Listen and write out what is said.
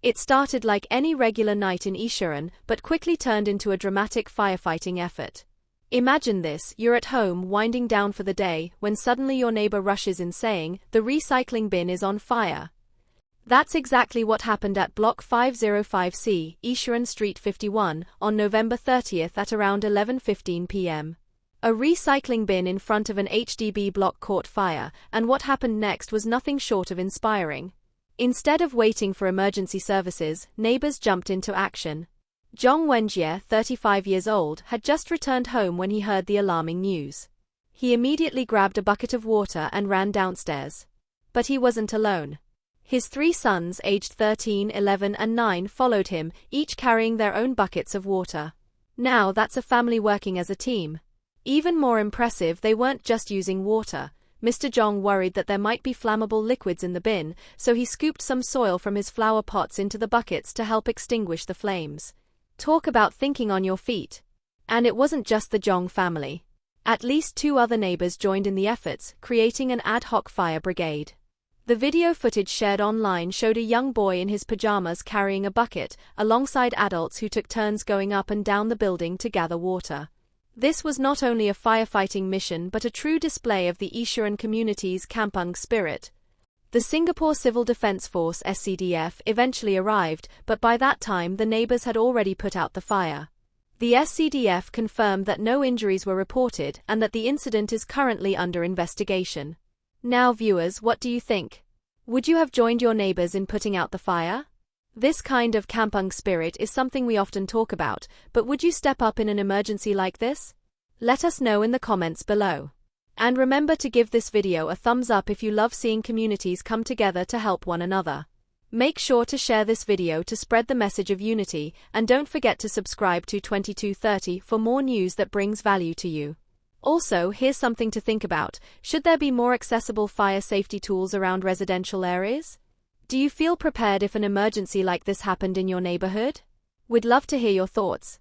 It started like any regular night in Yishun, but quickly turned into a dramatic firefighting effort. Imagine this: you're at home winding down for the day, when suddenly your neighbor rushes in saying, "The recycling bin is on fire." That's exactly what happened at Block 505C, Yishun Street 51, on November 30th at around 11:15 p.m. A recycling bin in front of an HDB block caught fire, and what happened next was nothing short of inspiring. Instead of waiting for emergency services, neighbors jumped into action. Zhong Wenjie, 35 years old, had just returned home when he heard the alarming news. He immediately grabbed a bucket of water and ran downstairs. But he wasn't alone. His 3 sons, aged 13, 11 and 9, followed him, each carrying their own buckets of water. Now that's a family working as a team. Even more impressive, they weren't just using water. Mr. Zhong worried that there might be flammable liquids in the bin, so he scooped some soil from his flower pots into the buckets to help extinguish the flames. Talk about thinking on your feet. And it wasn't just the Zhong family. At least 2 other neighbors joined in the efforts, creating an ad hoc fire brigade. The video footage shared online showed a young boy in his pajamas carrying a bucket, alongside adults who took turns going up and down the building to gather water. This was not only a firefighting mission but a true display of the Yishun community's Kampung spirit. The Singapore Civil Defence Force (SCDF) eventually arrived, but by that time the neighbours had already put out the fire. The SCDF confirmed that no injuries were reported and that the incident is currently under investigation. Now viewers, what do you think? Would you have joined your neighbours in putting out the fire? This kind of Kampung spirit is something we often talk about, but would you step up in an emergency like this? Let us know in the comments below. And remember to give this video a thumbs up if you love seeing communities come together to help one another. Make sure to share this video to spread the message of unity, and don't forget to subscribe to 2230 for more news that brings value to you. Also, here's something to think about: should there be more accessible fire safety tools around residential areas? Do you feel prepared if an emergency like this happened in your neighborhood? We'd love to hear your thoughts.